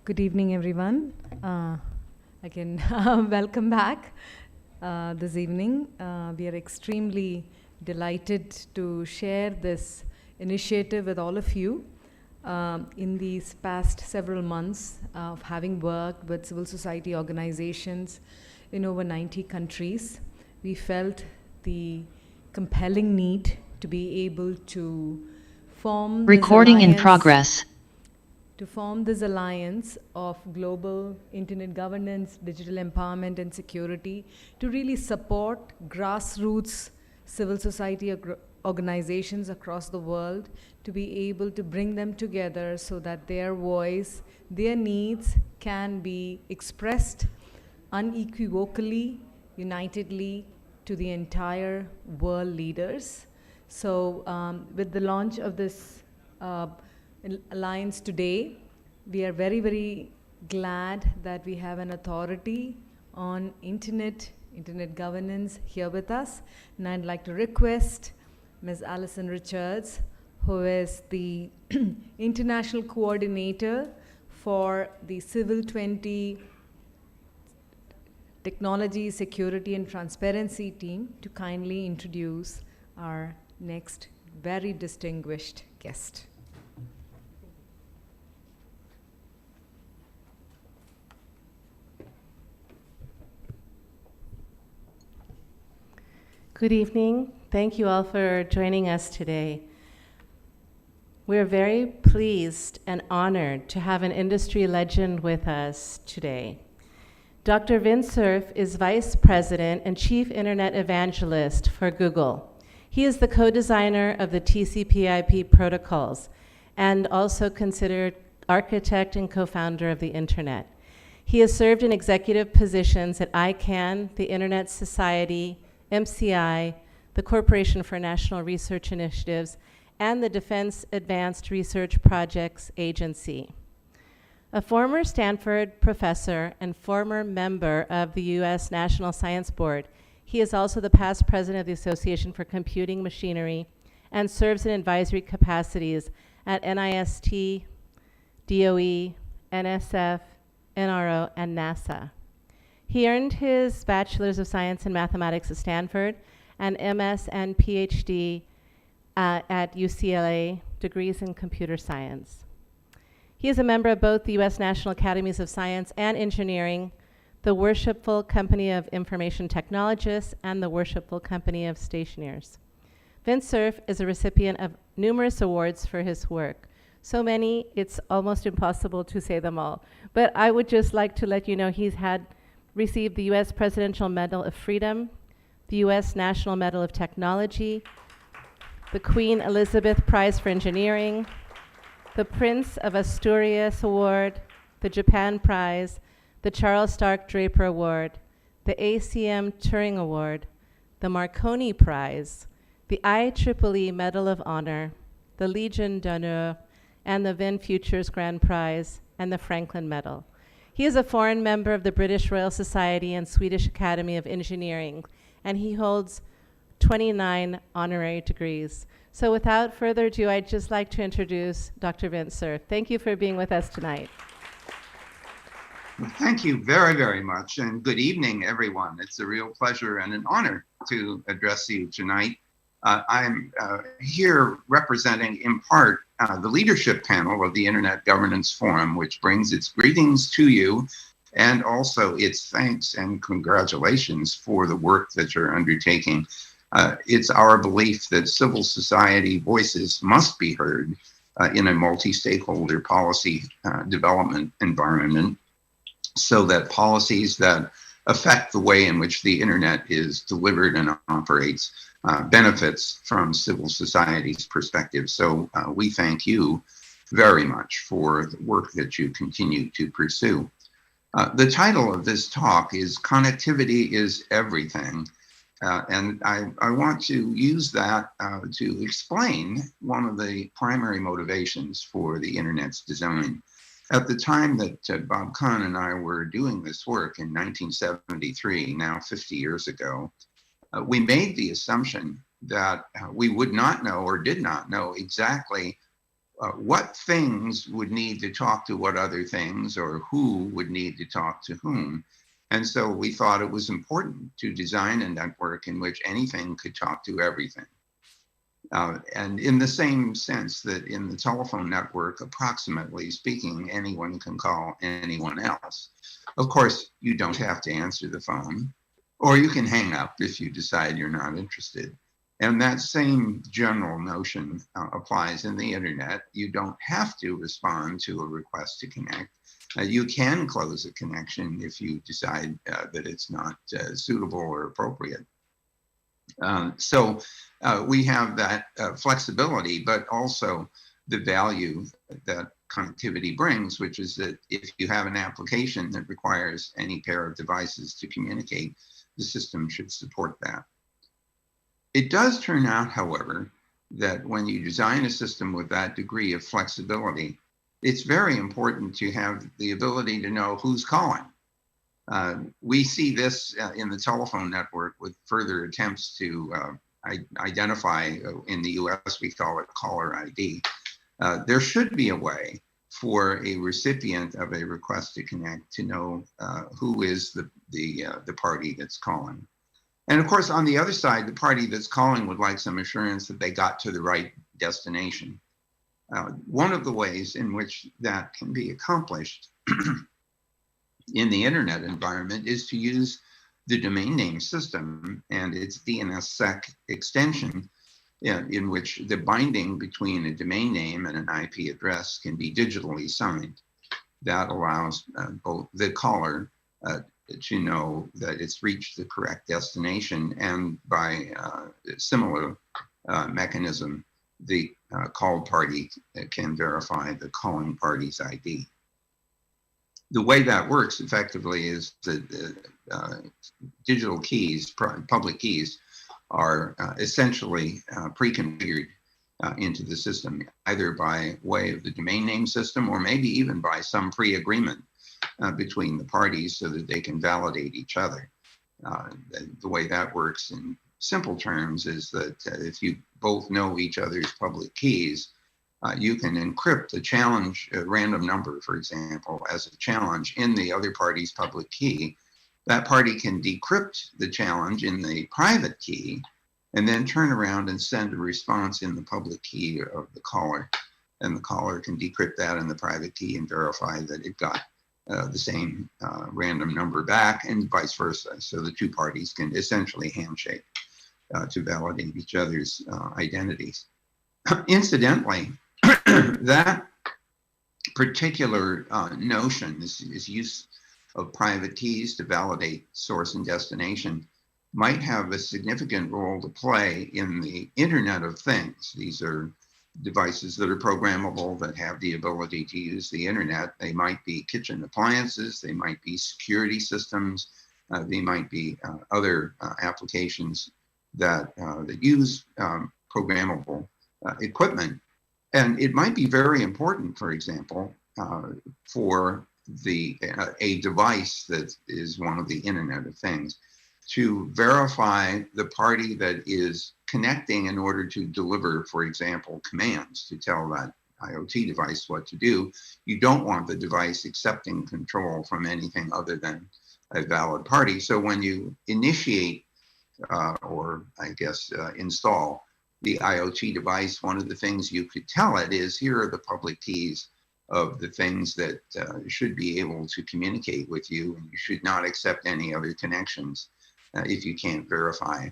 Good evening, everyone. Again, welcome back this evening. We are extremely delighted to share this initiative with all of you. In these past several months of having worked with civil society organizations in over 90 countries, we felt the compelling need to be able to form this Recording in alliance progress. to form this alliance of global internet governance, digital empowerment, and security to really support grassroots civil society organizations across the world, to be able to bring them together so that their voice, their needs can be expressed unequivocally, unitedly to the entire world leaders. So with the launch of this alliance today, we are very, very glad that we have an authority on internet governance here with us. And I'd like to request Ms. Alison Richards, who is the international coordinator for the C20 Technology, Security, and Transparency team, to kindly introduce our next very distinguished guest. Good evening. Thank you all for joining us today. We're very pleased and honored to have an industry legend with us today. Dr. Vint Cerf is Vice President and Chief Internet Evangelist for Google. He is the co-designer of the TCP/IP protocols and also considered architect and co-founder of the Internet. He has served in executive positions at ICANN, the Internet Society, MCI, the Corporation for National Research Initiatives, and the Defense Advanced Research Projects Agency. A former Stanford professor and former member of the U.S. National Science Board, he is also the past president of the Association for Computing Machinery and serves in advisory capacities at NIST, DOE, NSF, NRO, and NASA. He earned his Bachelor's of Science in Mathematics at Stanford and MS and PhD at UCLA, degrees in computer science. He is a member of both the U.S. National Academies of Science and Engineering, the Worshipful Company of Information Technologists, and the Worshipful Company of Stationers. Vint Cerf is a recipient of numerous awards for his work. So many, it's almost impossible to say them all. But I would just like to let you know he's received the U.S. Presidential Medal of Freedom, the U.S. National Medal of Technology, the Queen Elizabeth Prize for Engineering, the Prince of Asturias Award, the Japan Prize, the Charles Stark Draper Award, the ACM Turing Award, the Marconi Prize, the IEEE Medal of Honor, the Legion d'Honneur, and the Vint Futures Grand Prize, and the Franklin Medal. He is a foreign member of the British Royal Society and Swedish Academy of Engineering, and he holds 29 honorary degrees. So without further ado, I'd just like to introduce Dr. Vint Cerf. Thank you for being with us tonight. Well, thank you very, very much, and good evening, everyone. It's a real pleasure and an honor to address you tonight. I'm here representing, in part, the leadership panel of the Internet Governance Forum, which brings its greetings to you and also its thanks and congratulations for the work that you're undertaking. It's our belief that civil society voices must be heard in a multi-stakeholder policy development environment, so that policies that affect the way in which the Internet is delivered and operates benefits from civil society's perspective. So we thank you very much for the work that you continue to pursue. The title of this talk is Connectivity is Everything. And I want to use that to explain one of the primary motivations for the Internet's design. At the time that Bob Kahn and I were doing this work in 1973, now 50 years ago, we made the assumption that we would not know or did not know exactly what things would need to talk to what other things, or who would need to talk to whom. And so we thought it was important to design a network in which anything could talk to everything. And in the same sense that in the telephone network, approximately speaking, anyone can call anyone else. Of course, you don't have to answer the phone, or you can hang up if you decide you're not interested. And that same general notion applies in the internet. You don't have to respond to a request to connect. You can close a connection if you decide that it's not suitable or appropriate. So we have that flexibility, but also the value that connectivity brings, which is that if you have an application that requires any pair of devices to communicate, the system should support that. It does turn out, however, that when you design a system with that degree of flexibility, it's very important to have the ability to know who's calling. We see this in the telephone network with further attempts to identify, in the US, we call it caller ID. There should be a way for a recipient of a request to connect to know who is the party that's calling. And of course, on the other side, the party that's calling would like some assurance that they got to the right destination. One of the ways in which that can be accomplished in the internet environment is to use the domain name system and its DNSSEC extension, in which the binding between a domain name and an IP address can be digitally signed. That allows both the caller to know that it's reached the correct destination, and by a similar mechanism, the called party can verify the calling party's ID. The way that works effectively is that digital keys, public keys, are essentially pre-configured into the system, either by way of the domain name system or maybe even by some pre-agreement between the parties so that they can validate each other. The way that works in simple terms is that if you both know each other's public keys, you can encrypt a challenge, a random number, for example, as a challenge in the other party's public key. That party can decrypt the challenge in the private key and then turn around and send a response in the public key of the caller. And the caller can decrypt that in the private key and verify that it got the same random number back, and vice versa. So the two parties can essentially handshake to validate each other's identities. Incidentally, that particular notion, this use of private keys to validate source and destination, might have a significant role to play in the Internet of Things. These are devices that are programmable, that have the ability to use the internet. They might be kitchen appliances, they might be security systems, they might be other applications that use programmable equipment. And it might be very important, for example, for a device that is one of the Internet of Things, to verify the party that is connecting in order to deliver, for example, commands to tell that IoT device what to do. You don't want the device accepting control from anything other than a valid party. So when you initiate install the IoT device, one of the things you could tell it is, here are the public keys of the things that should be able to communicate with you, and you should not accept any other connections if you can't verify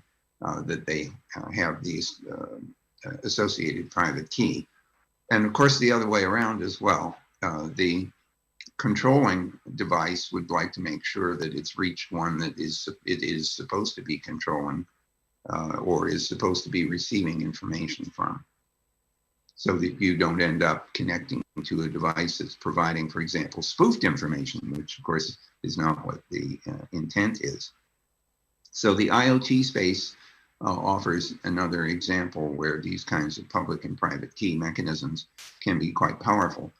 that they have these associated private key. And of course, the other way around as well. The controlling device would like to make sure that it's reached one that it is supposed to be controlling or is supposed to be receiving information from, so that you don't end up connecting to a device that's providing, for example, spoofed information, which of course is not what the intent is. So the IoT space offers another example where these kinds of public and private key mechanisms can be quite powerful.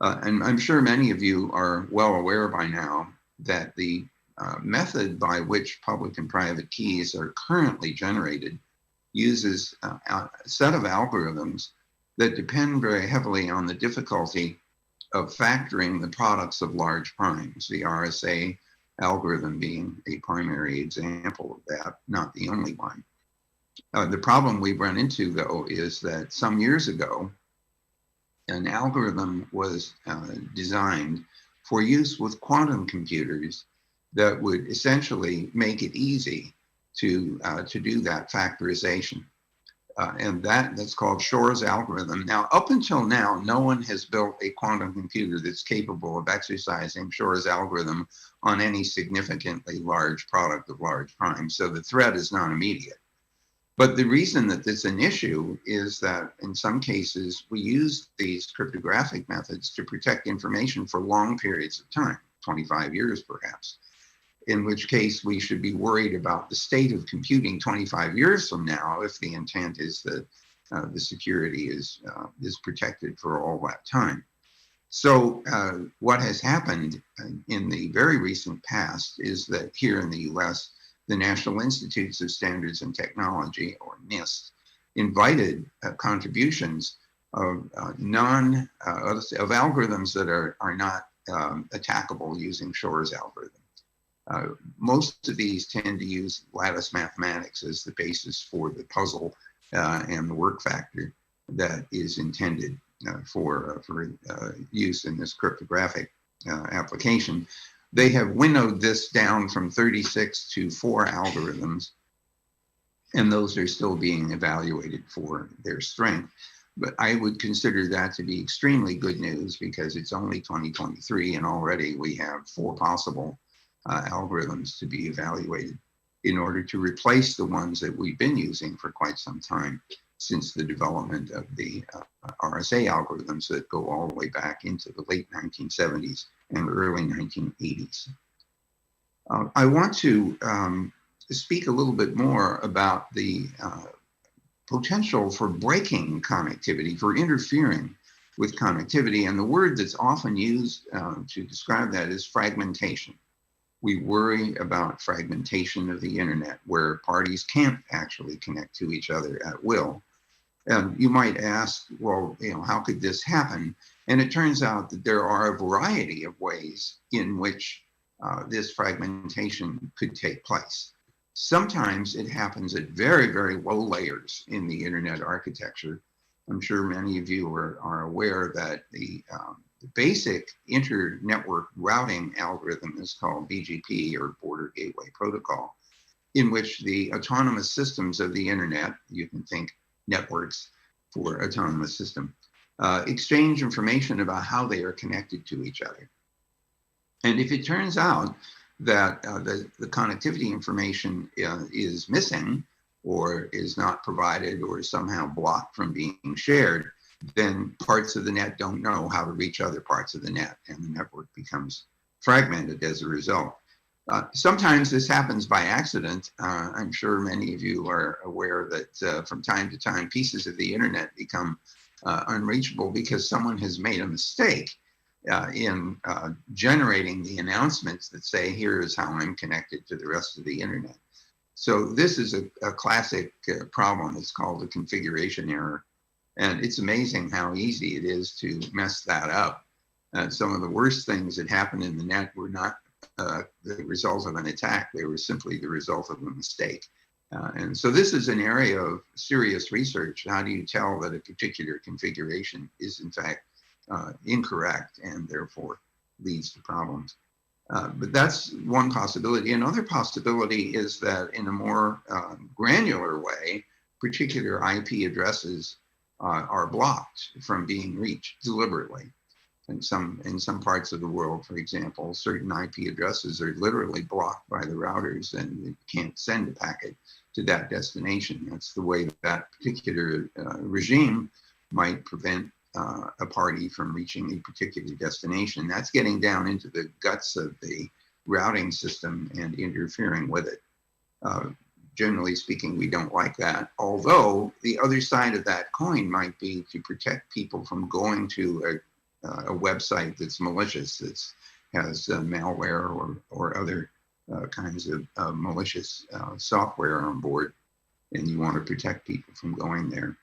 And I'm sure many of you are well aware by now that the method by which public and private keys are currently generated uses a set of algorithms that depend very heavily on the difficulty of factoring the products of large primes, the RSA algorithm being a primary example of that, not the only one. The problem we've run into, though, is that some years ago, an algorithm was designed for use with quantum computers that would essentially make it easy to do that factorization. And that's called Shor's algorithm. Now, up until now, no one has built a quantum computer that's capable of exercising Shor's algorithm on any significantly large product of large primes. So the threat is not immediate. But the reason that this is an issue is that in some cases, we use these cryptographic methods to protect information for long periods of time, 25 years perhaps, in which case we should be worried about the state of computing 25 years from now if the intent is that the security is protected for all that time. So what has happened in the very recent past is that here in the US, the National Institutes of Standards and Technology, or NIST, invited contributions of algorithms that are not attackable using Shor's algorithm. Most of these tend to use lattice mathematics as the basis for the puzzle and the work factor that is intended for use in this cryptographic application. They have winnowed this down from 36 to 4 algorithms, and those are still being evaluated for their strength. But I would consider that to be extremely good news because it's only 2023 and already we have 4 possible algorithms to be evaluated in order to replace the ones that we've been using for quite some time since the development of the RSA algorithms that go all the way back into the late 1970s and early 1980s. I want to speak a little bit more about the potential for breaking connectivity, for interfering with connectivity. And the word that's often used to describe that is fragmentation. We worry about fragmentation of the internet where parties can't actually connect to each other at will. And you might ask, well, how could this happen? And it turns out that there are a variety of ways in which this fragmentation could take place. Sometimes it happens at very, very low layers in the internet architecture. I'm sure many of you are aware that the basic inter-network routing algorithm is called BGP, or Border Gateway Protocol, in which the autonomous systems of the internet, you can think networks for autonomous system, exchange information about how they are connected to each other. And if it turns out that the connectivity information is missing or is not provided or is somehow blocked from being shared, then parts of the net don't know how to reach other parts of the net, and the network becomes fragmented as a result. Sometimes this happens by accident. I'm sure many of you are aware that from time to time, pieces of the internet become unreachable because someone has made a mistake in generating the announcements that say, here is how I'm connected to the rest of the internet. So this is a classic problem. It's called a configuration error. And it's amazing how easy it is to mess that up. Some of the worst things that happened in the net were not the result of an attack. They were simply the result of a mistake. And so this is an area of serious research. How do you tell that a particular configuration is in fact incorrect and therefore leads to problems? But that's one possibility. Another possibility is that in a more granular way, particular IP addresses are blocked from being reached deliberately. In some parts of the world, for example, certain IP addresses are literally blocked by the routers and you can't send a packet to that destination. That's the way that particular regime might prevent a party from reaching a particular destination. That's getting down into the guts of the routing system and interfering with it. Generally speaking, we don't like that. Although the other side of that coin might be to protect people from going to a website that's malicious, that has malware or other kinds of malicious software on board, and you want to protect people from going there.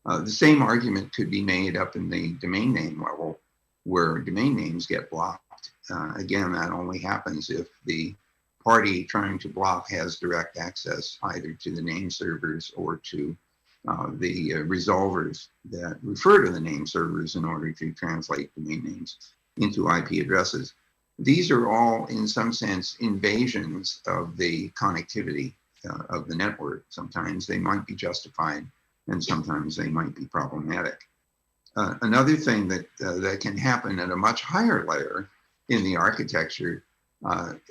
The same argument could be made up in the domain name level, where domain names get blocked. Again, that only happens if the party trying to block has direct access either to the name servers or to the resolvers that refer to the name servers in order to translate domain names into IP addresses. These are all, in some sense, invasions of the connectivity of the network. Sometimes they might be justified, and sometimes they might be problematic. Another thing that can happen at a much higher layer in the architecture,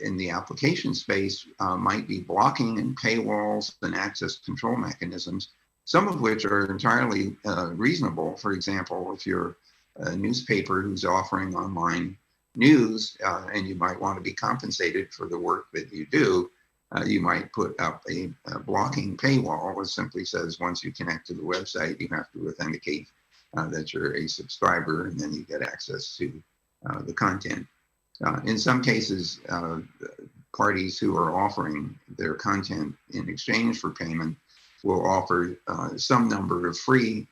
in the application space, might be blocking and paywalls and access control mechanisms, some of which are entirely reasonable. For example, if you're a newspaper who's offering online news and you might want to be compensated for the work that you do, you might put up a blocking paywall that simply says once you connect to the website, you have to authenticate that you're a subscriber, and then you get access to the content. In some cases, parties who are offering their content in exchange for payment will offer some number of free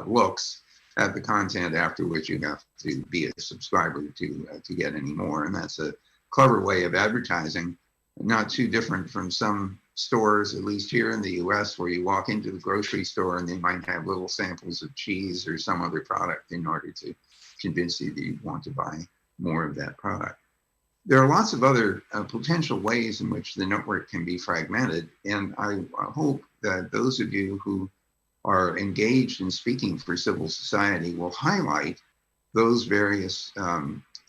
looks at the content, after which you have to be a subscriber to get any more. And that's a clever way of advertising, not too different from some stores, at least here in the US, where you walk into the grocery store and they might have little samples of cheese or some other product in order to convince you that you want to buy more of that product. There are lots of other potential ways in which the network can be fragmented, and I hope that those of you who are engaged in speaking for civil society will highlight those various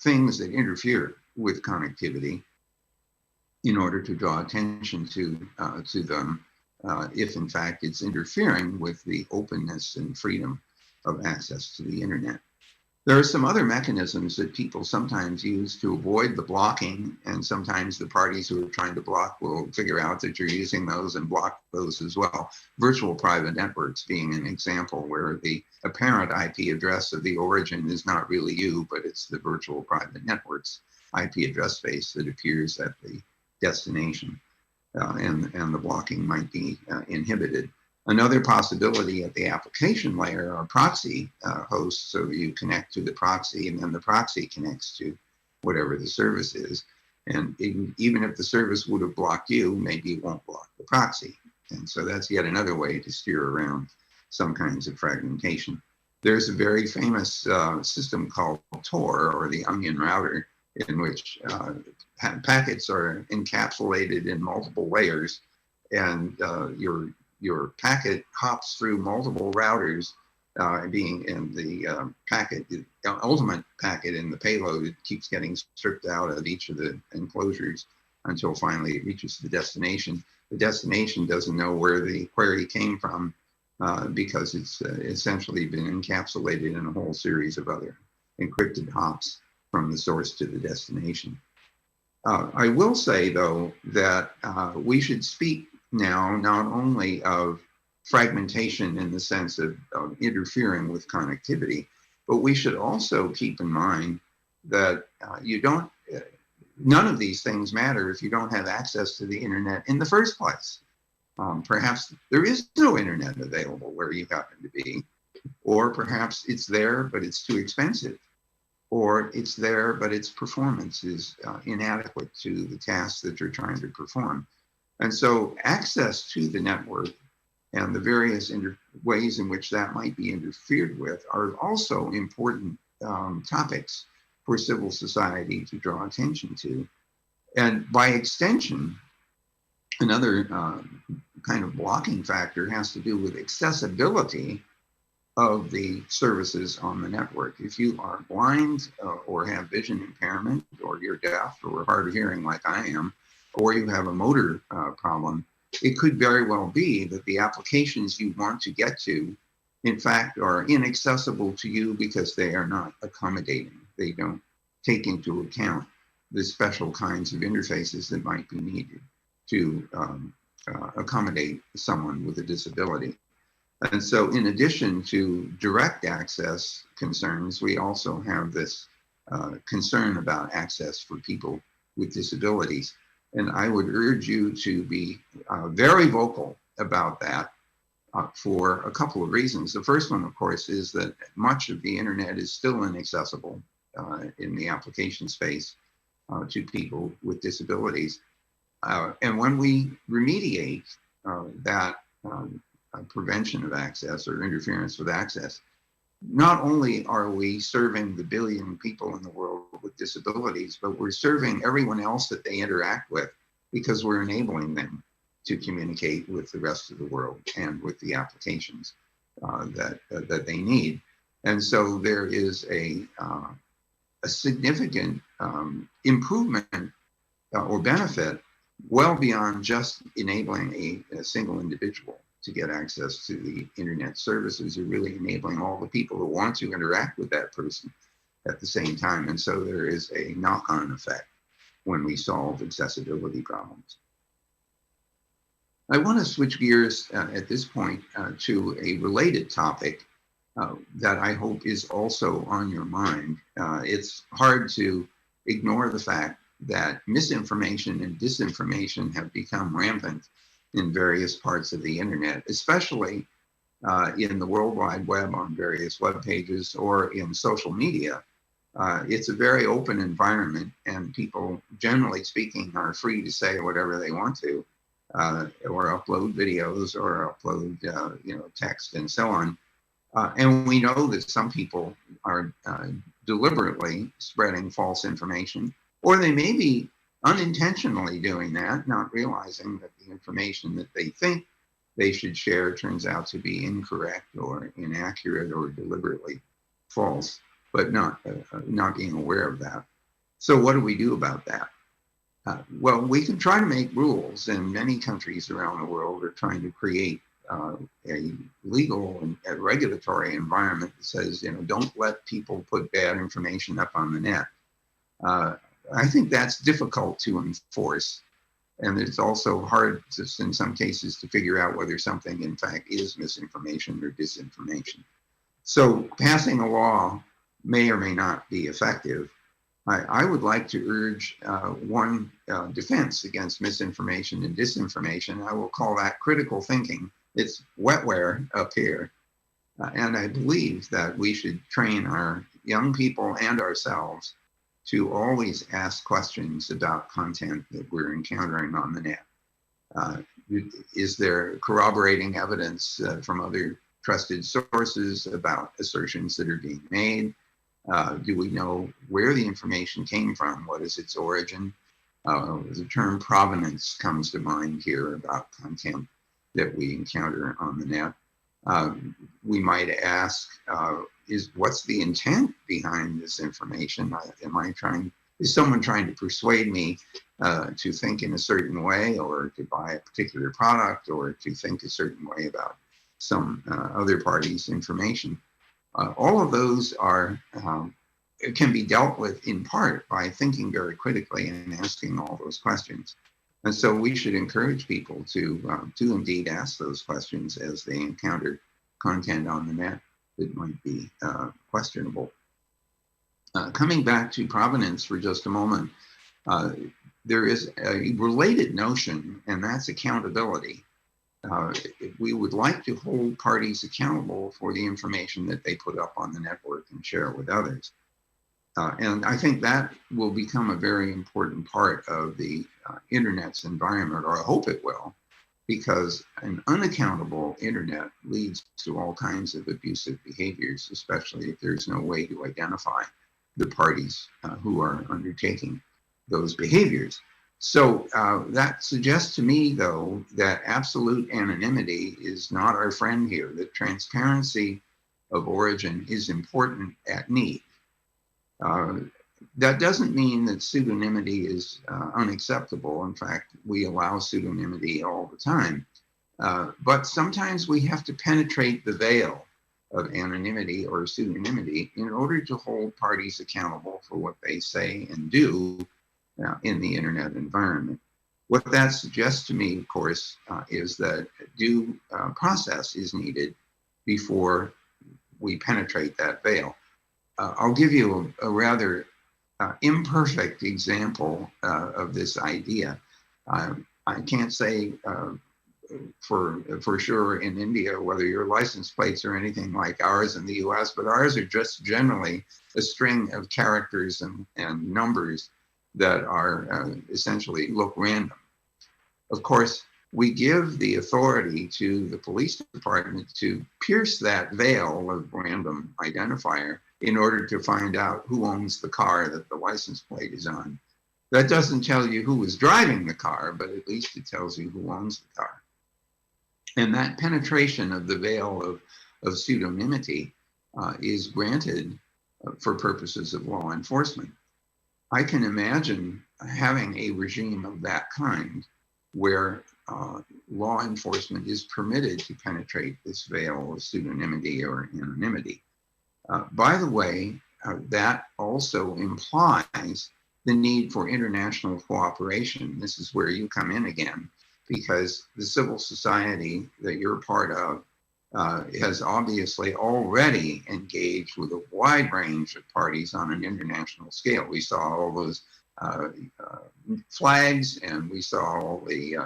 things that interfere with connectivity in order to draw attention to them if in fact it's interfering with the openness and freedom of access to the internet. There are some other mechanisms that people sometimes use to avoid the blocking, and sometimes the parties who are trying to block will figure out that you're using those and block those as well. Virtual private networks being an example where the apparent IP address of the origin is not really you, but it's the virtual private network's IP address space that appears at the destination, and the blocking might be inhibited. Another possibility at the application layer are proxy hosts. So you connect to the proxy, and then the proxy connects to whatever the service is. And even if the service would have blocked you, maybe it won't block the proxy. And so that's yet another way to steer around some kinds of fragmentation. There's a very famous system called Tor, or the onion router, in which packets are encapsulated in multiple layers, and your packet hops through multiple routers, being in the packet, the ultimate packet in the payload, it keeps getting stripped out of each of the enclosures until finally it reaches the destination. The destination doesn't know where the query came from because it's essentially been encapsulated in a whole series of other encrypted hops from the source to the destination. I will say, though, that we should speak now not only of fragmentation in the sense of interfering with connectivity, but we should also keep in mind that none of these things matter if you don't have access to the internet in the first place. Perhaps there is no internet available where you happen to be, or perhaps it's there, but it's too expensive, or it's there, but its performance is inadequate to the tasks that you're trying to perform. And so access to the network and the various ways in which that might be interfered with are also important topics for civil society to draw attention to. And by extension, another kind of blocking factor has to do with accessibility of the services on the network. If you are blind or have vision impairment, or you're deaf or hard of hearing like I am, or you have a motor problem, it could very well be that the applications you want to get to, in fact, are inaccessible to you because they are not accommodating. They don't take into account the special kinds of interfaces that might be needed to accommodate someone with a disability. And so in addition to direct access concerns, we also have this concern about access for people with disabilities. And I would urge you to be very vocal about that for a couple of reasons. The first one, of course, is that much of the internet is still inaccessible in the application space to people with disabilities. And when we remediate that prevention of access or interference with access, not only are we serving the billion people in the world with disabilities, but we're serving everyone else that they interact with, because we're enabling them to communicate with the rest of the world and with the applications that they need. And so there is a significant improvement or benefit well beyond just enabling a single individual to get access to the internet services. You're really enabling all the people who want to interact with that person at the same time. And so there is a knock-on effect when we solve accessibility problems. I want to switch gears at this point to a related topic that I hope is also on your mind. It's hard to ignore the fact that misinformation and disinformation have become rampant in various parts of the internet, especially in the World Wide Web on various web pages or in social media. It's a very open environment, and people, generally speaking, are free to say whatever they want to, or upload videos or upload text and so on. And we know that some people are deliberately spreading false information, or they may be unintentionally doing that, not realizing that the information that they think they should share turns out to be incorrect or inaccurate or deliberately false, but not being aware of that. So what do we do about that? Well, we can try to make rules, and many countries around the world are trying to create a legal and a regulatory environment that says, don't let people put bad information up on the net. I think that's difficult to enforce, and it's also hard in some cases to figure out whether something in fact is misinformation or disinformation. So passing a law may or may not be effective. I would like to urge one defense against misinformation and disinformation. I will call that critical thinking. It's wetware up here. And I believe that we should train our young people and ourselves to always ask questions about content that we're encountering on the net. Is there corroborating evidence from other trusted sources about assertions that are being made? Do we know where the information came from? What is its origin? The term provenance comes to mind here about content that we encounter on the net. We might ask, what's the intent behind this information? Is someone trying to persuade me to think in a certain way, or to buy a particular product, or to think a certain way about some other party's information? All of those can be dealt with in part by thinking very critically and asking all those questions. And so we should encourage people to indeed ask those questions as they encounter content on the net that might be questionable. Coming back to provenance for just a moment, there is a related notion, and that's accountability. We would like to hold parties accountable for the information that they put up on the network and share with others. And I think that will become a very important part of the internet's environment, or I hope it will, because an unaccountable internet leads to all kinds of abusive behaviors, especially if there's no way to identify the parties who are undertaking those behaviors. So that suggests to me, though, that absolute anonymity is not our friend here, that transparency of origin is important at need. That doesn't mean that pseudonymity is unacceptable. In fact, we allow pseudonymity all the time. But sometimes we have to penetrate the veil of anonymity or pseudonymity in order to hold parties accountable for what they say and do in the internet environment. What that suggests to me, of course, is that due process is needed before we penetrate that veil. I'll give you a rather imperfect example of this idea. I can't say for sure in India, whether your license plates are anything like ours in the US, but ours are just generally a string of characters and numbers that are essentially look random. Of course, we give the authority to the police department to pierce that veil of random identifier in order to find out who owns the car that the license plate is on. That doesn't tell you who was driving the car, but at least it tells you who owns the car. And that penetration of the veil of pseudonymity is granted for purposes of law enforcement. I can imagine having a regime of that kind where law enforcement is permitted to penetrate this veil of pseudonymity or anonymity. By the way, that also implies the need for international cooperation. This is where you come in again, because the civil society that you're part of has obviously already engaged with a wide range of parties on an international scale. We saw all those flags, and we saw all the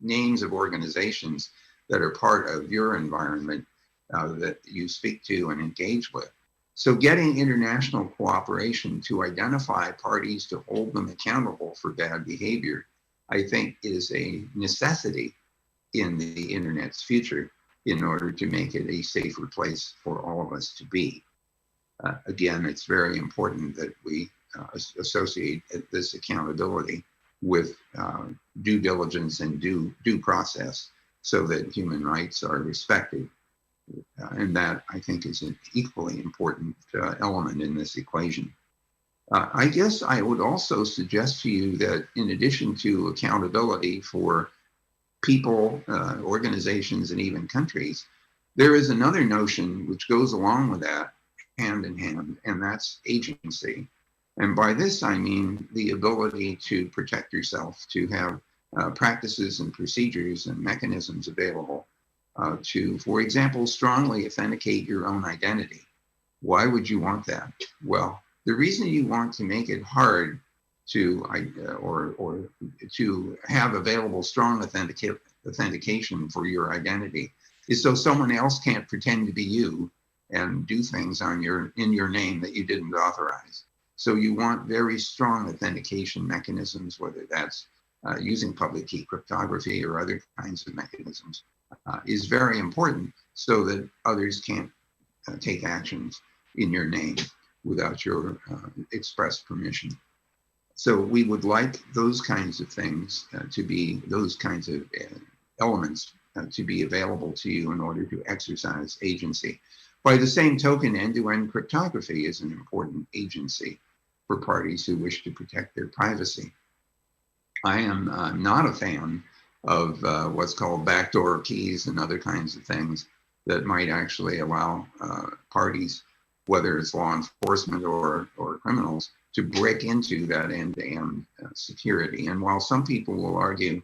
names of organizations that are part of your environment that you speak to and engage with. So getting international cooperation to identify parties to hold them accountable for bad behavior, I think, is a necessity in the internet's future in order to make it a safer place for all of us to be. Again, it's very important that we associate this accountability with due diligence and due process so that human rights are respected. And that, I think, is an equally important element in this equation. I guess I would also suggest to you that in addition to accountability for people, organizations, and even countries, there is another notion which goes along with that hand in hand, and that's agency. And by this, I mean the ability to protect yourself, to have practices and procedures and mechanisms available to, for example, strongly authenticate your own identity. Why would you want that? Well, the reason you want to make it hard to or to have available strong authentication for your identity is so someone else can't pretend to be you and do things in your name that you didn't authorize. So you want very strong authentication mechanisms, whether that's using public key cryptography or other kinds of mechanisms, is very important so that others can't take actions in your name without your express permission. So we would like those kinds of things to be, those kinds of elements to be available to you in order to exercise agency. By the same token, end-to-end cryptography is an important agency for parties who wish to protect their privacy. I am not a fan of what's called backdoor keys and other kinds of things that might actually allow parties, whether it's law enforcement or criminals, to break into that end-to-end security. And while some people will argue,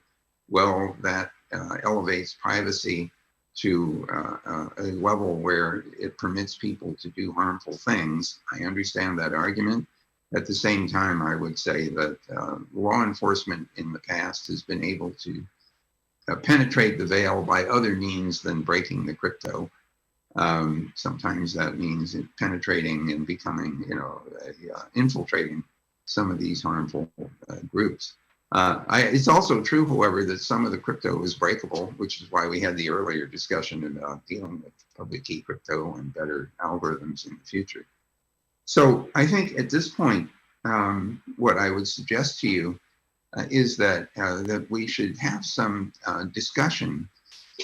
well, that elevates privacy to a level where it permits people to do harmful things, I understand that argument. At the same time, I would say that law enforcement in the past has been able to penetrate the veil by other means than breaking the crypto. Sometimes that means penetrating and becoming, infiltrating some of these harmful groups. It's also true, however, that some of the crypto is breakable, which is why we had the earlier discussion about dealing with public key crypto and better algorithms in the future. So I think at this point, what I would suggest to you is that we should have some discussion,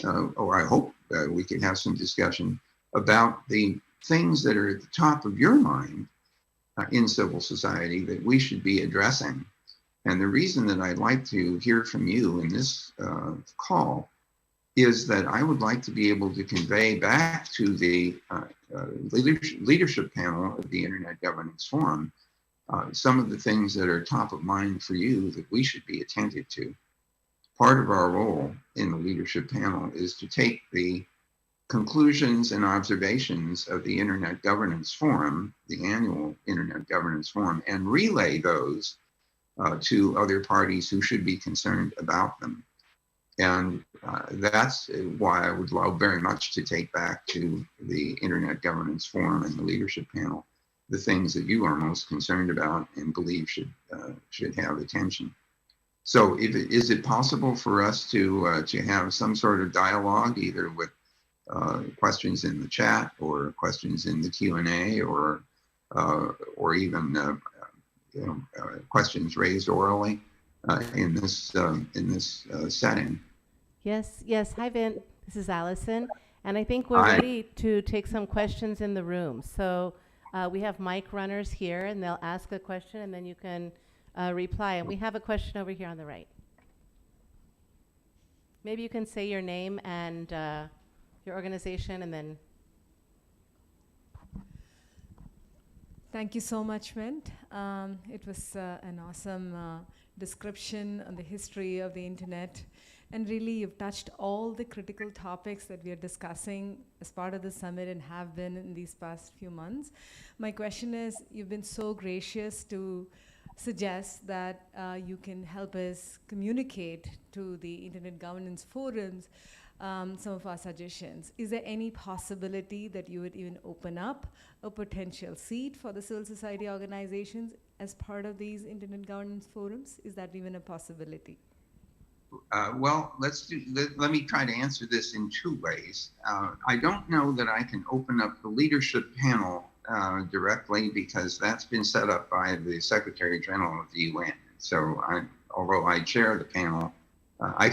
or I hope we can have some discussion about the things that are at the top of your mind in civil society that we should be addressing. And the reason that I'd like to hear from you in this call is that I would like to be able to convey back to the leadership panel of the Internet Governance Forum some of the things that are top of mind for you that we should be attentive to. Part of our role in the leadership panel is to take the conclusions and observations of the Internet Governance Forum, the annual Internet Governance Forum, and relay those to other parties who should be concerned about them. And That's why I would love very much to take back to the Internet Governance Forum and the leadership panel the things that you are most concerned about and believe should have attention. So, is it possible for us to have some sort of dialogue, either with questions in the chat or questions in the Q&A, or even questions raised orally in this setting? Yes, yes. Hi, Vint. This is Allison. And I think we're Hi. ready to take some questions in the room. So we have mic runners here, and they'll ask a question, and then you can reply. And we have a question over here on the right. Maybe you can say your name and your organization, and then. Thank you so much, Vint. It was an awesome description on the history of the internet. And really, you've touched all the critical topics that we are discussing as part of the summit and have been in these past few months. My question is, you've been so gracious to suggest that you can help us communicate to the Internet Governance Forums some of our suggestions. Is there any possibility that you would even open up a potential seat for the civil society organizations as part of these Internet Governance Forums? Is that even a possibility? Well, let me try to answer this in two ways. I don't know that I can open up the leadership panel directly, because that's been set up by the Secretary General of the UN. So although I chair the panel, I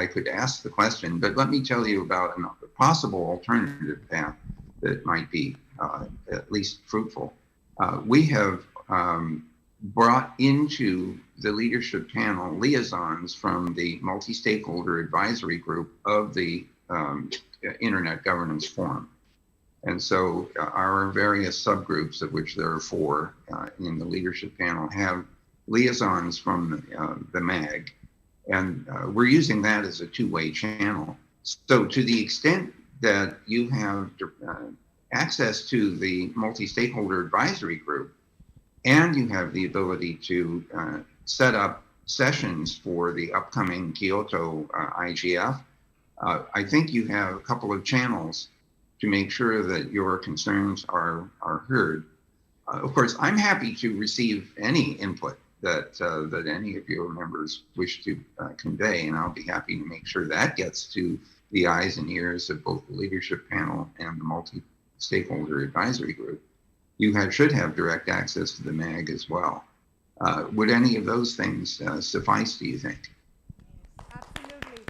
could ask the question, but let me tell you about a possible alternative path that might be at least fruitful. We have brought into the leadership panel liaisons from the multi-stakeholder advisory group of the Internet Governance Forum. And so our various subgroups, of which there are 4 in the leadership panel, have liaisons from the MAG. And we're using that as a two-way channel. So to the extent that you have access to the multi-stakeholder advisory group, and you have the ability to set up sessions for the upcoming Kyoto IGF, I think you have a couple of channels to make sure that your concerns are heard. Of course, I'm happy to receive any input that any of your members wish to convey, and I'll be happy to make sure that gets to the eyes and ears of both the leadership panel and the multi-stakeholder advisory group. You should have direct access to the MAG as well. Would any of those things suffice, do you think? Absolutely.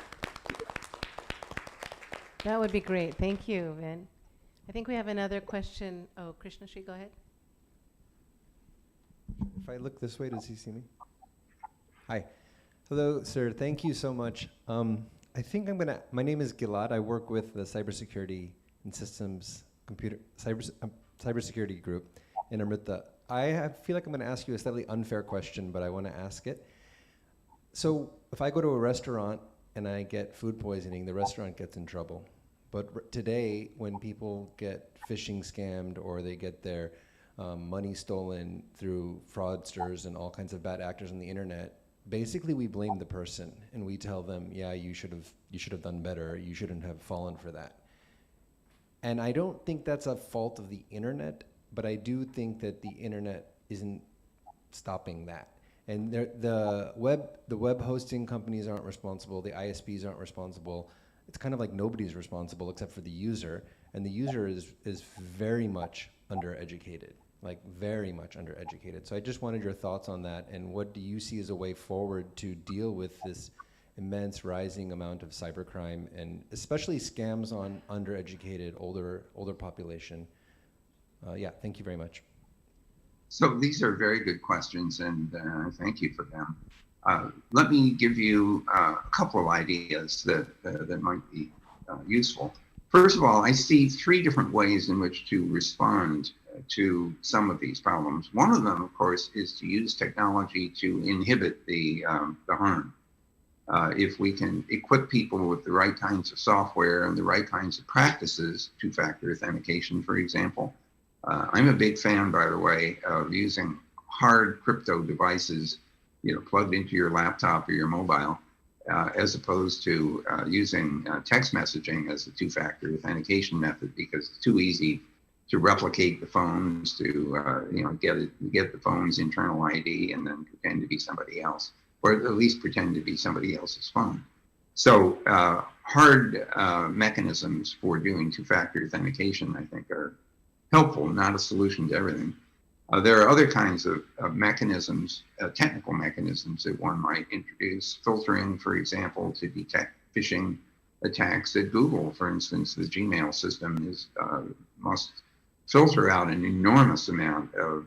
That would be great. Thank you, Vin. I think we have another question. Oh, Krishna Shri, go ahead. If I look this way, does he see me? Hi. Hello, sir. Thank you so much. I think my name is Gilad. I work with the Cybersecurity and Systems Cybersecurity group in Amrita. I feel like I'm going to ask you a slightly unfair question, but I want to ask it. So if I go to a restaurant and I get food poisoning, the restaurant gets in trouble. But today, when people get phishing scammed or they get their money stolen through fraudsters and all kinds of bad actors on the internet, basically we blame the person and we tell them, yeah, you should have done better. You shouldn't have fallen for that. And I don't think that's a fault of the internet, but I do think that the internet isn't stopping that. And the web hosting companies aren't responsible. The ISPs aren't responsible. It's kind of like nobody's responsible except for the user. And the user is very much undereducated, like very much undereducated. So I just wanted your thoughts on that. And what do you see as a way forward to deal with this immense rising amount of cybercrime, and especially scams on undereducated, older population? Yeah, thank you very much. So these are very good questions, and thank you for them. Let me give you a couple of ideas that might be useful. First of all, I see 3 different ways in which to respond to some of these problems. One of them, of course, is to use technology to inhibit the harm. If we can equip people with the right kinds of software and the right kinds of practices, 2-factor authentication, for example. I'm a big fan, by the way, of using hard crypto devices, plugged into your laptop or your mobile, as opposed to using text messaging as a two-factor authentication method, because it's too easy to replicate the phones, to get the phone's internal ID and then pretend to be somebody else, or at least pretend to be somebody else's phone. So hard mechanisms for doing two-factor authentication, I think, are helpful, not a solution to everything. There are other kinds of mechanisms, technical mechanisms that one might introduce. Filtering, for example, to detect phishing attacks at Google, for instance. The Gmail system must filter out an enormous amount of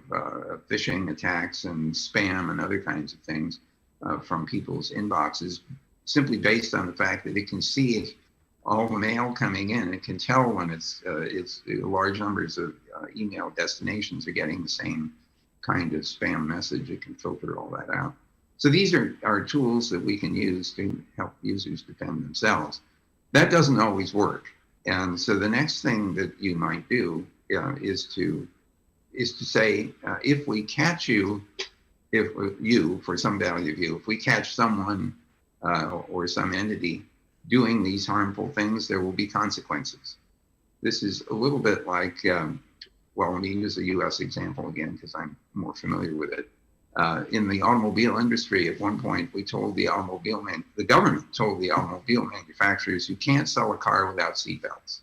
phishing attacks and spam and other kinds of things from people's inboxes, simply based on the fact that it can see all the mail coming in. It can tell when it's large numbers of email destinations are getting the same kind of spam message. It can filter all that out. So these are tools that we can use to help users defend themselves. That doesn't always work. And so the next thing that you might do is to say, if we catch you, for some value of you, if we catch someone or some entity doing these harmful things, there will be consequences. This is a little bit like, well, let me use the US example again, because I'm more familiar with it. In the automobile industry, at one point, the government told the automobile manufacturers, you can't sell a car without seatbelts.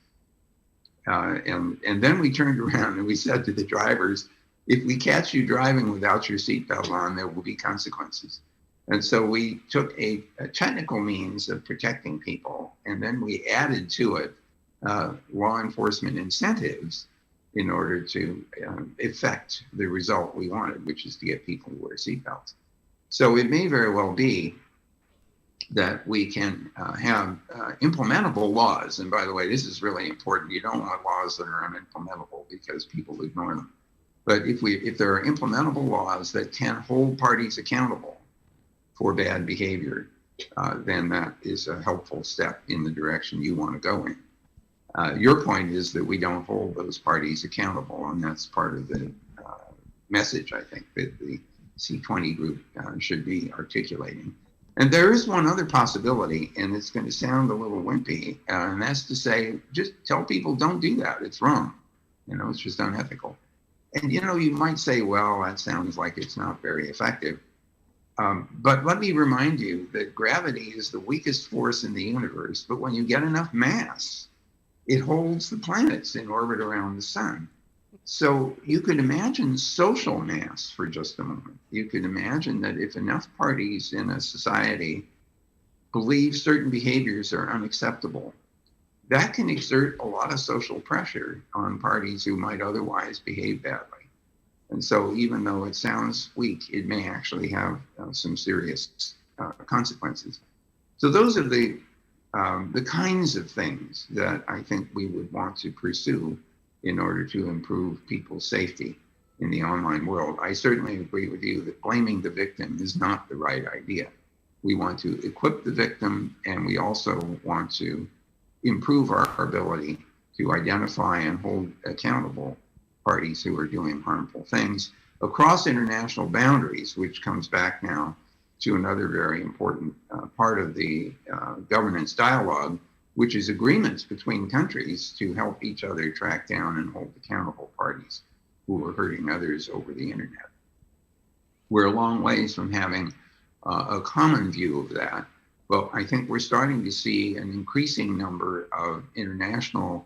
And then we turned around and we said to the drivers, if we catch you driving without your seatbelt on, there will be consequences. And so we took a technical means of protecting people, and then we added to it law enforcement incentives in order to effect the result we wanted, which is to get people to wear seatbelts. So it may very well be that we can have implementable laws. And by the way, this is really important. You don't want laws that are unimplementable because people ignore them. But if there are implementable laws that can hold parties accountable for bad behavior, then that is a helpful step in the direction you want to go in. Your point is that we don't hold those parties accountable, and that's part of the message, I think, that the C20 group should be articulating. And there is one other possibility, and it's going to sound a little wimpy, and that's to say, just tell people don't do that. It's wrong. It's just unethical. And, you might say, well, that sounds like it's not very effective. But let me remind you that gravity is the weakest force in the universe, but when you get enough mass, it holds the planets in orbit around the sun. So you could imagine social mass for just a moment. You could imagine that if enough parties in a society believe certain behaviors are unacceptable, that can exert a lot of social pressure on parties who might otherwise behave badly. And so even though it sounds weak, it may actually have some serious consequences. So those are the kinds of things that I think we would want to pursue in order to improve people's safety in the online world. I certainly agree with you that blaming the victim is not the right idea. We want to equip the victim, and we also want to improve our ability to identify and hold accountable parties who are doing harmful things across international boundaries, which comes back now to another very important part of the governance dialogue, which is agreements between countries to help each other track down and hold accountable parties who are hurting others over the internet. We're a long ways from having a common view of that, but I think we're starting to see an increasing number of international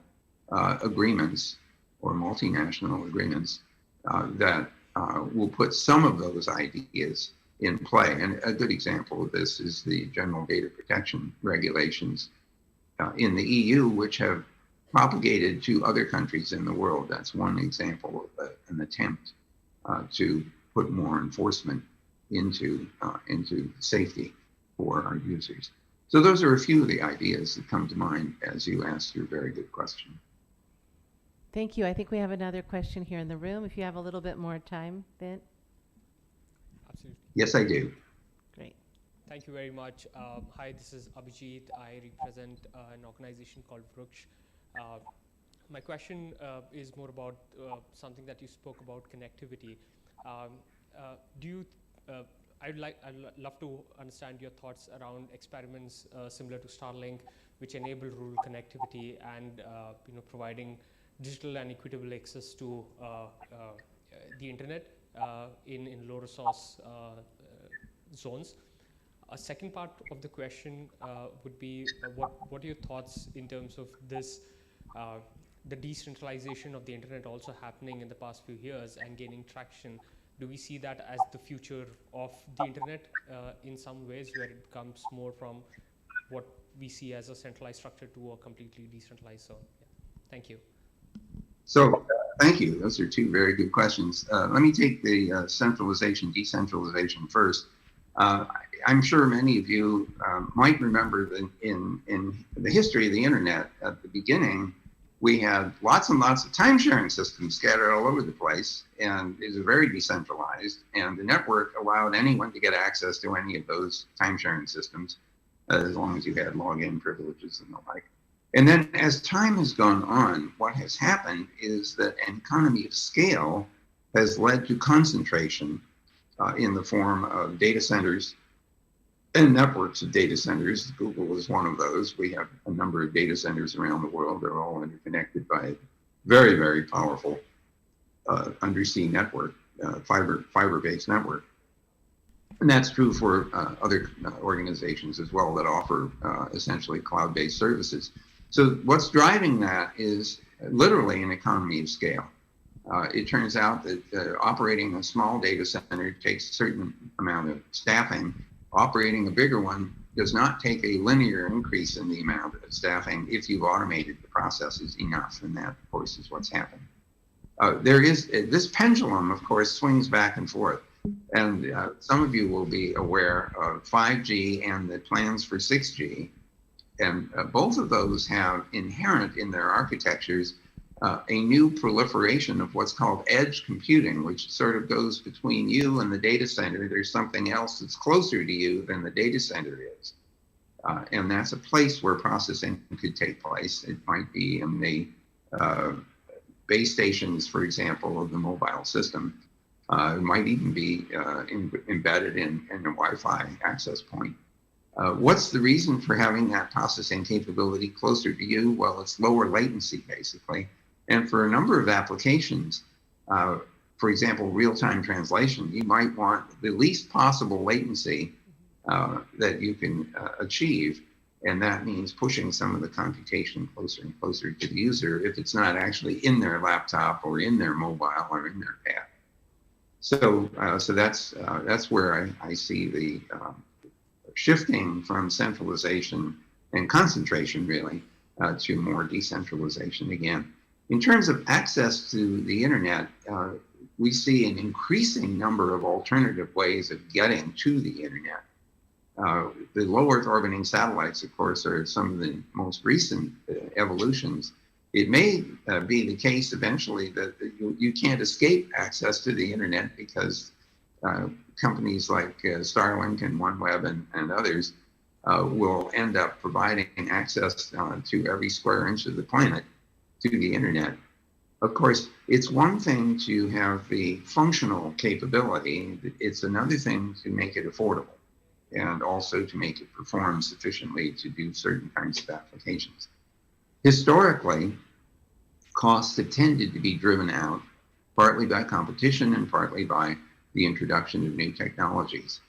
agreements or multinational agreements that will put some of those ideas in play. And a good example of this is the General Data Protection Regulations in the EU, which have propagated to other countries in the world. That's one example of an attempt to put more enforcement into safety for our users. So those are a few of the ideas that come to mind as you asked your very good question. Thank you. I think we have another question here in the room. If you have a little bit more time, Vint. Absolutely. Yes, I do. Great. Thank you very much. Hi, this is Abhijit. I represent an organization called Vruksh. My question is more about something that you spoke about, connectivity. I'd love to understand your thoughts around experiments similar to Starlink, which enable rural connectivity and providing digital and equitable access to the internet in low resource zones. A second part of the question would be what are your thoughts in terms of this, the decentralization of the internet also happening in the past few years and gaining traction? Do we see that as the future of the internet in some ways, where it becomes more from what we see as a centralized structure to a completely decentralized zone? Yeah. Thank you. So thank you. Those are two very good questions. Let me take the centralization, decentralization first. I'm sure many of you might remember that in the history of the internet, at the beginning, we had lots and lots of time-sharing systems scattered all over the place, and it was very decentralized, and the network allowed anyone to get access to any of those time-sharing systems, as long as you had login privileges and the like. And then as time has gone on, what has happened is that an economy of scale has led to concentration in the form of data centers and networks of data centers. Google is one of those. We have a number of data centers around the world. They're all interconnected by a very, very powerful undersea network, fiber-based network. And that's true for other organizations as well that offer essentially cloud-based services. So what's driving that is literally an economy of scale. It turns out that operating a small data center takes a certain amount of staffing. Operating a bigger one does not take a linear increase in the amount of staffing if you've automated the processes enough, and that, of course, is what's happened. There is this pendulum, of course, swings back and forth, and some of you will be aware of 5G and the plans for 6G, and both of those have inherent in their architectures a new proliferation of what's called edge computing, which sort of goes between you and the data center. There's something else that's closer to you than the data center is. And that's a place where processing could take place. It might be in the base stations, for example, of the mobile system. It might even be embedded in a Wi-Fi access point. What's the reason for having that processing capability closer to you? Well, it's lower latency, basically. And for a number of applications, for example, real-time translation, you might want the least possible latency that you can achieve. And that means pushing some of the computation closer and closer to the user if it's not actually in their laptop or in their mobile or in their pad. So that's where I see the shifting from centralization and concentration, really, to more decentralization again. In terms of access to the internet, we see an increasing number of alternative ways of getting to the internet. The low Earth orbiting satellites, of course, are some of the most recent evolutions. It may be the case eventually that you can't escape access to the internet because companies like Starlink and OneWeb and others will end up providing access to every square inch of the planet to the internet. Of course, it's one thing to have the functional capability. It's another thing to make it affordable and also to make it perform sufficiently to do certain kinds of applications. Historically, costs have tended to be driven out partly by competition and partly by the introduction of new technologies.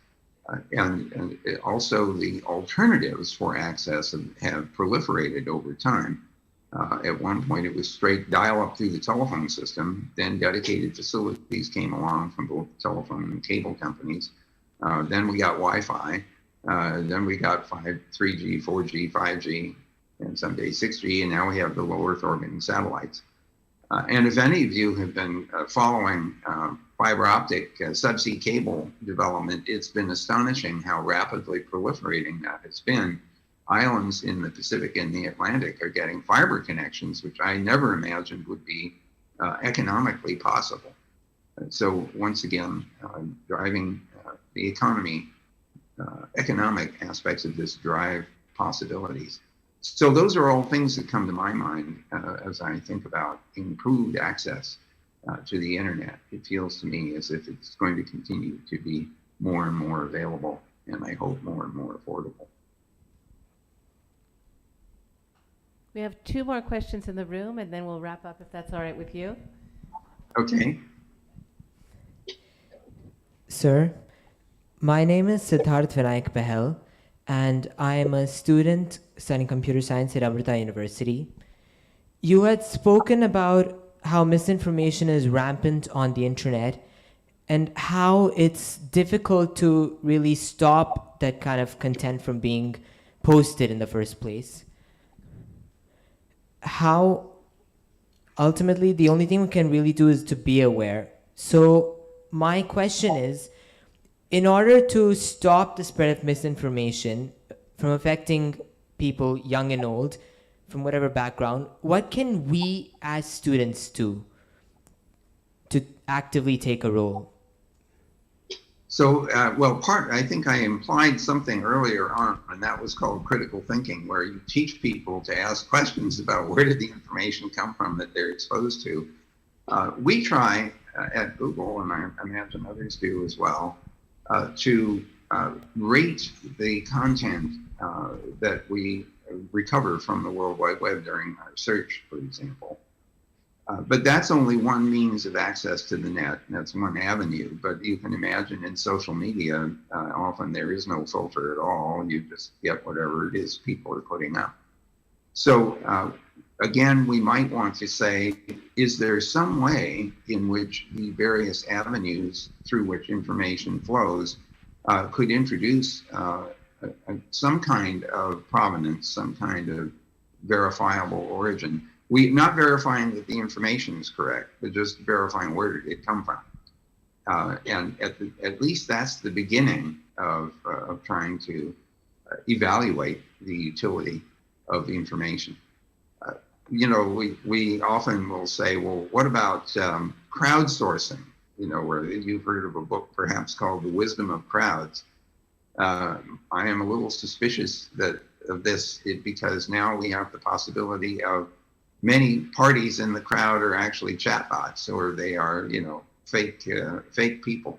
And also the alternatives for access have proliferated over time. At one point, it was straight dial-up through the telephone system. Then dedicated facilities came along from both telephone and cable companies. Then we got Wi-Fi. Then we got 3G, 4G, 5G, and someday 6G. And now we have the low Earth orbiting satellites. And if any of you have been following fiber optic subsea cable development, it's been astonishing how rapidly proliferating that has been. Islands in the Pacific and the Atlantic are getting fiber connections, which I never imagined would be economically possible. So once again, driving the economy, economic aspects of this drive possibilities. So those are all things that come to my mind as I think about improved access to the internet. It feels to me as if it's going to continue to be more and more available, and I hope more and more affordable. We have 2 more questions in the room, and then we'll wrap up if that's all right with you. Okay. Sir, my name is Siddharth Vinayak Behel, and I am a student studying computer science at Amrita University. You had spoken about how misinformation is rampant on the internet and how it's difficult to really stop that kind of content from being posted in the first place. How ultimately the only thing we can really do is to be aware. So my question is, in order to stop the spread of misinformation from affecting people young and old, from whatever background, what can we as students do to actively take a role? So, well, I think I implied something earlier on, and that was called critical thinking, where you teach people to ask questions about where did the information come from that they're exposed to. We try at Google, and I imagine others do as well, to rate the content that we recover from the World Wide Web during our search, for example. But that's only one means of access to the net. That's one avenue. But you can imagine in social media, often there is no filter at all. You just get whatever it is people are putting up. So again, we might want to say, is there some way in which the various avenues through which information flows could introduce some kind of provenance, some kind of verifiable origin? Not verifying that the information is correct, but just verifying where did it come from. And at least that's the beginning of trying to evaluate the utility of the information. You know, we often will say, well, what about crowdsourcing? You know, where you've heard of a book perhaps called The Wisdom of Crowds. I am a little suspicious of this because now we have the possibility of many parties in the crowd are actually chatbots, or they are, you know, fake people.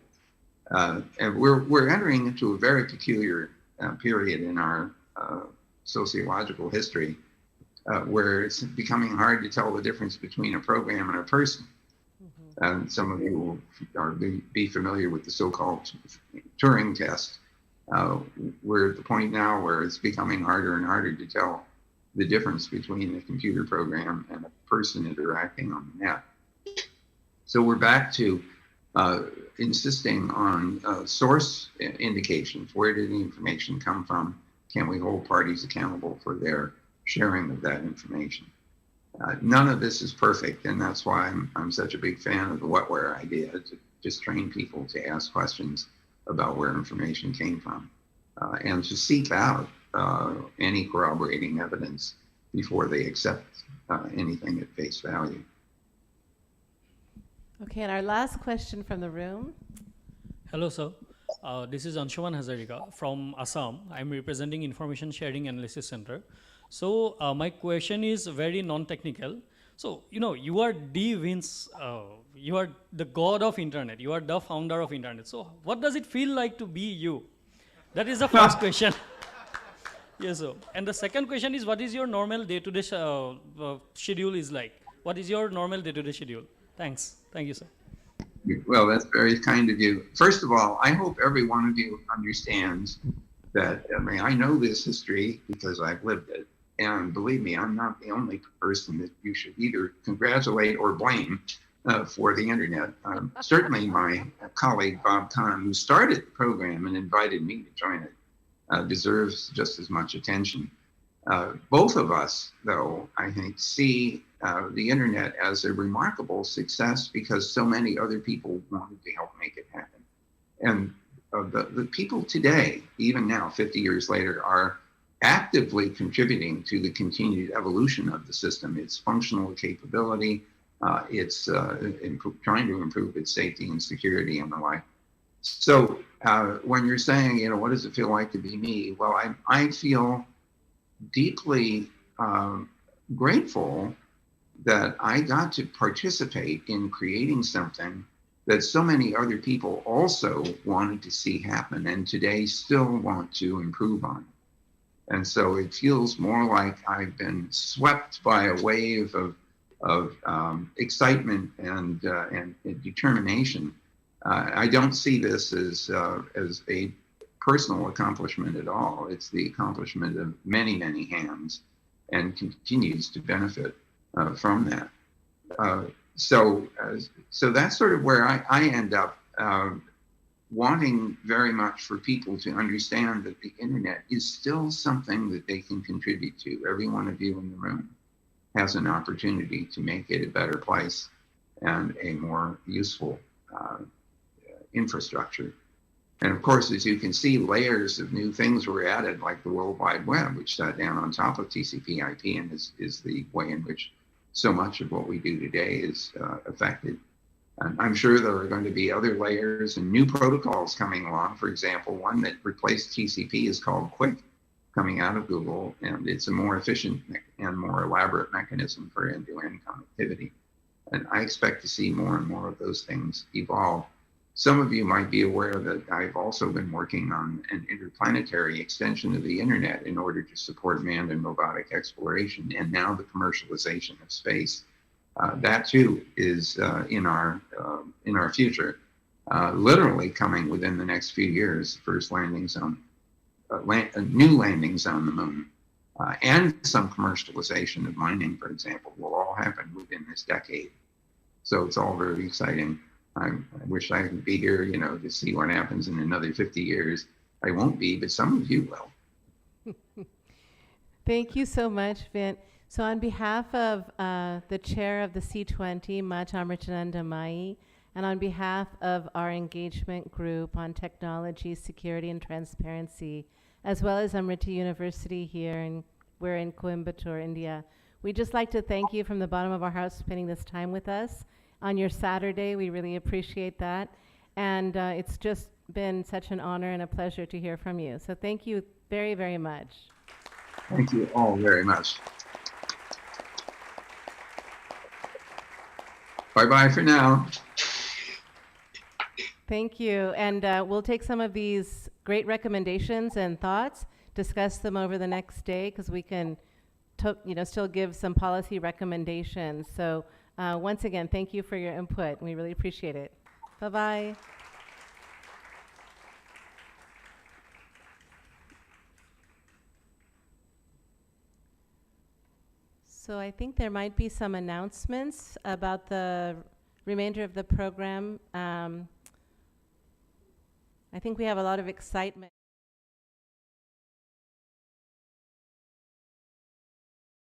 And we're entering into a very peculiar period in our sociological history where it's becoming hard to tell the difference between a program and a person. Mm-hmm. And some of you will be familiar with the so-called Turing test. We're at the point now where it's becoming harder and harder to tell the difference between a computer program and a person interacting on the net. So we're back to insisting on source indications. Where did the information come from? Can we hold parties accountable for their sharing of that information? None of this is perfect, and that's why I'm such a big fan of the wetware idea, to just train people to ask questions about where information came from and to seek out any corroborating evidence before they accept anything at face value. Okay, and our last question from the room. Hello, sir. This is Anshuman Hazarika from Assam. I'm representing Information Sharing Analysis Center. So my question is very non-technical. So, you know, you are Vint's, you are the god of internet. You are the founder of internet. So what does it feel like to be you? That is the first question. Yes, sir. And the second question is, what is your normal day-to-day schedule is like? What is your normal day-to-day schedule? Thanks. Thank you, sir. Well, that's very kind of you. First of all, I hope every one of you understands that, I mean, I know this history because I've lived it. And believe me, I'm not the only person that you should either congratulate or blame for the internet. Certainly my colleague, Bob Kahn, who started the program and invited me to join it, deserves just as much attention. Both of us, though, I think, see the internet as a remarkable success because so many other people wanted to help make it happen. And the people today, even now, 50 years later, are actively contributing to the continued evolution of the system, its functional capability, its trying to improve its safety and security and the like. So when you're saying, you know, what does it feel like to be me? Well, I feel deeply grateful that I got to participate in creating something that so many other people also wanted to see happen and today still want to improve on. And so it feels more like I've been swept by a wave of excitement and determination. I don't see this as a personal accomplishment at all. It's the accomplishment of many, many hands, and continues to benefit from that. So that's sort of where I end up wanting very much for people to understand that the internet is still something that they can contribute to. Every one of you in the room has an opportunity to make it a better place and a more useful infrastructure. And of course, as you can see, layers of new things were added, like the World Wide Web, which sat down on top of TCP/IP and is the way in which so much of what we do today is affected. And I'm sure there are going to be other layers and new protocols coming along. For example, one that replaced TCP is called QUIC, coming out of Google, and it's a more efficient and more elaborate mechanism for end-to-end connectivity. And I expect to see more and more of those things evolve. Some of you might be aware that I've also been working on an interplanetary extension of the internet in order to support manned and robotic exploration, and now the commercialization of space. That too is in our future, literally coming within the next few years. First landings on new landings on the moon, and some commercialization of mining, for example, will all happen within this decade. So it's all very exciting. I wish I could be here, to see what happens in another 50 years. I won't be, but some of you will. Thank you so much, Vint. So on behalf of the chair of the C20, Maj Amrita Mai, and on behalf of our engagement group on technology, security, and transparency, as well as Amrita University here, and we're in Coimbatore, India, we'd just like to thank you from the bottom of our hearts for spending this time with us on your Saturday. We really appreciate that. And it's just been such an honor and a pleasure to hear from you. So thank you very, very much. Thank you all very much. Bye-bye for now. Thank you. And we'll take some of these great recommendations and thoughts, discuss them over the next day, because we can still give some policy recommendations. So once again, thank you for your input. We really appreciate it. Bye-bye. So I think there might be some announcements about the remainder of the program. I think we have a lot of excitement.